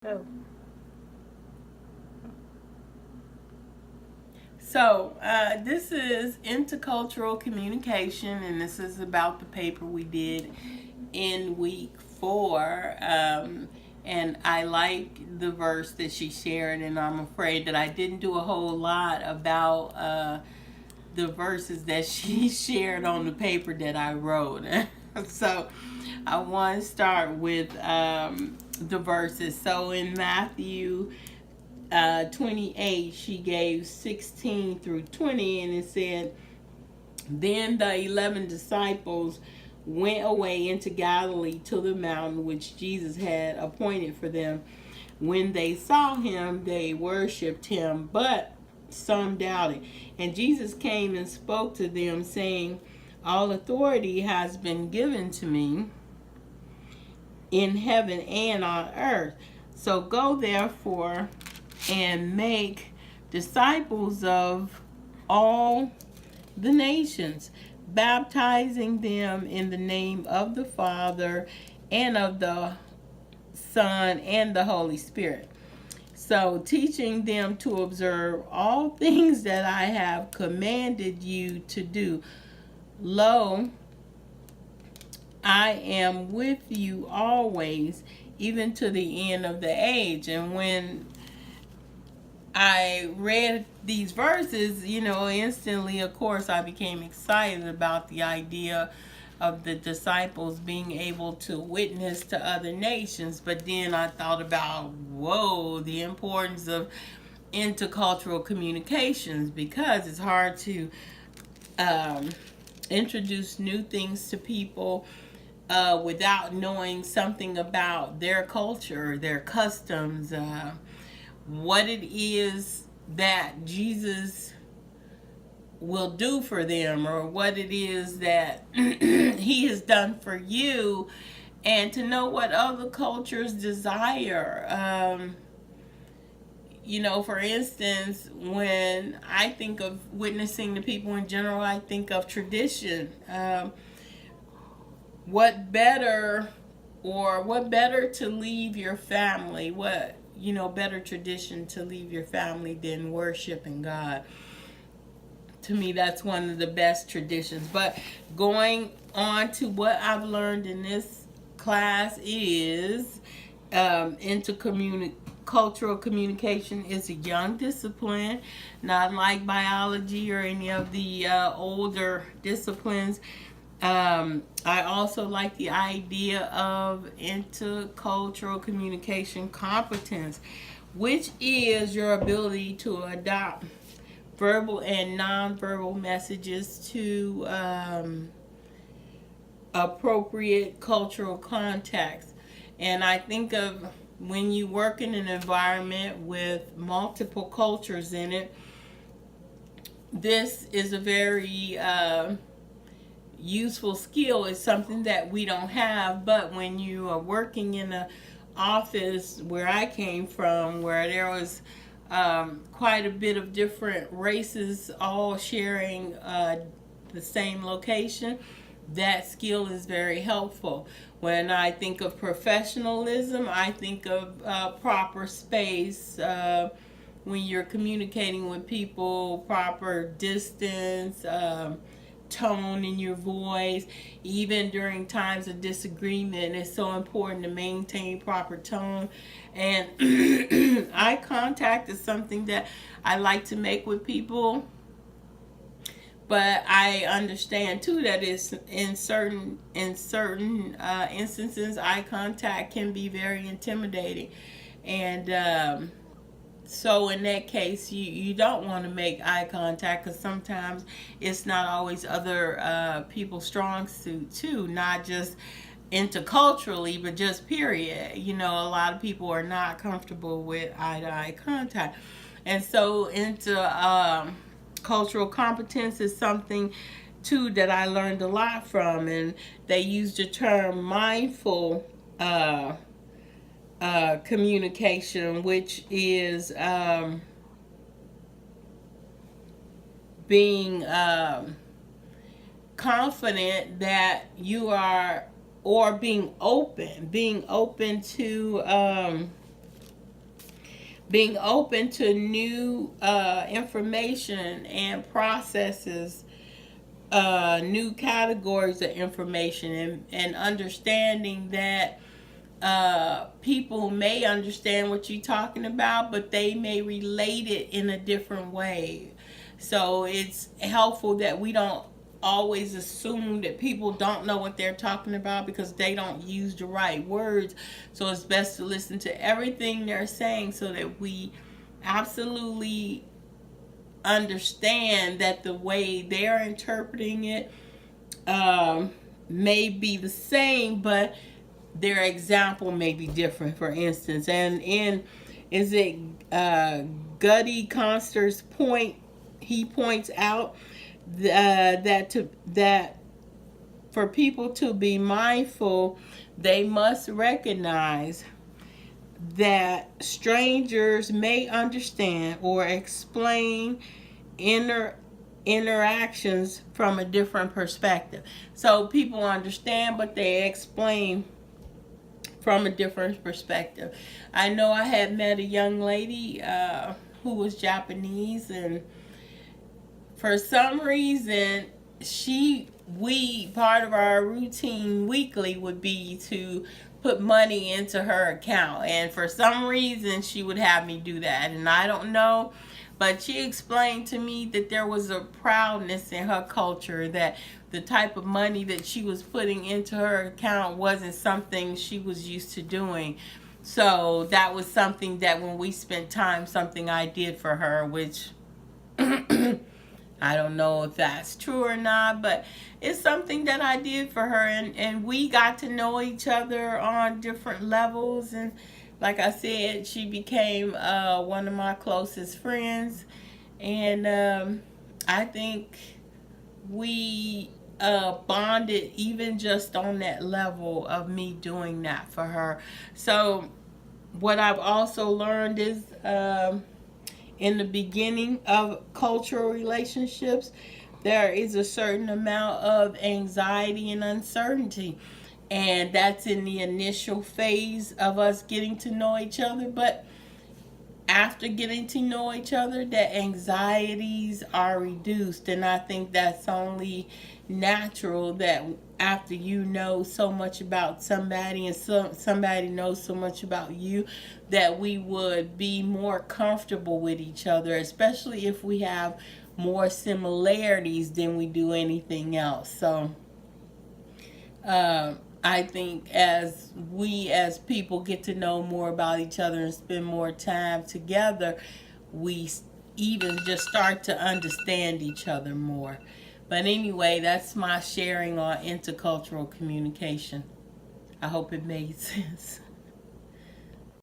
Oh. So, this is intercultural communication, and this is about the paper we did in week 4. And I like the verse that she shared, and I'm afraid that I didn't do a whole lot about the verses that she shared on the paper that I wrote. So, I want to start with the verses. So, in Matthew 28, she gave 16 through 20, and it said, Then the 11 disciples went away into Galilee to the mountain which Jesus had appointed for them. When they saw him, they worshipped him, but some doubted. And Jesus came and spoke to them, saying, All authority has been given to me in heaven and on earth. So go therefore and make disciples of all the nations, baptizing them in the name of the Father and of the Son and the Holy Spirit. So, teaching them to observe all things that I have commanded you to do. Lo, I am with you always, even to the end of the age. And when I read these verses, instantly, of course, I became excited about the idea of the disciples being able to witness to other nations. But then I thought about, whoa, the importance of intercultural communications, because it's hard to um, introduce new things to people without knowing something about their culture, their customs, what it is that Jesus will do for them, or what it is that he has done for you, and to know what other cultures desire. For instance, when I think of witnessing to people in general, I think of tradition. What better, what better to leave your family? What, better tradition to leave your family than worshiping God? To me, that's one of the best traditions. But going on to what I've learned in this class is intercultural communication is a young discipline, not like biology or any of the older disciplines. I also like the idea of intercultural communication competence, which is your ability to adopt verbal and nonverbal messages to appropriate cultural context. And I think of when you work in an environment with multiple cultures in it, this is a very useful skill. Is something that we don't have. But when you are working in a office where I came from, where there was quite a bit of different races all sharing the same location, that skill is very helpful. When I think of professionalism, I think of proper space. When you're communicating with people, proper distance, tone in your voice, even during times of disagreement, it's so important to maintain proper tone. And eye contact is something that I like to make with people, but I understand too that it's in certain instances, eye contact can be very intimidating. And so in that case, you don't want to make eye contact, because sometimes it's not always other people's strong suit too, not just interculturally, but just period. A lot of people are not comfortable with eye to eye contact. And so into cultural competence is something too that I learned a lot from, and they use the term mindful communication, which is being confident that you are, or being open to being open to new information and processes, new categories of information, and understanding that people may understand what you're talking about, but they may relate it in a different way. So it's helpful that we don't always assume that people don't know what they're talking about because they don't use the right words. So it's best to listen to everything they're saying so that we absolutely understand that the way they're interpreting it may be the same, but their example may be different. For instance, and in is it Gutty Conster's point, he points out that for people to be mindful, they must recognize that strangers may understand or explain interactions from a different perspective. So people understand, but they explain from a different perspective. I know I had met a young lady who was Japanese, and for some reason, part of our routine weekly would be to put money into her account, and for some reason she would have me do that, and I don't know, but she explained to me that there was a proudness in her culture, that the type of money that she was putting into her account wasn't something she was used to doing. So that was something that when we spent time, something I did for her, which I don't know if that's true or not, but it's something that I did for her, and we got to know each other on different levels, and like I said, she became one of my closest friends, and I think we bonded even just on that level of me doing that for her. So what I've also learned is in the beginning of cultural relationships, there is a certain amount of anxiety and uncertainty. And that's in the initial phase of us getting to know each other. But after getting to know each other, the anxieties are reduced. And I think that's only natural, that after you know so much about somebody and somebody knows so much about you, that we would be more comfortable with each other, especially if we have more similarities than we do anything else. So I think as we as people get to know more about each other and spend more time together, we even just start to understand each other more. But anyway, that's my sharing on intercultural communication. I hope it made sense.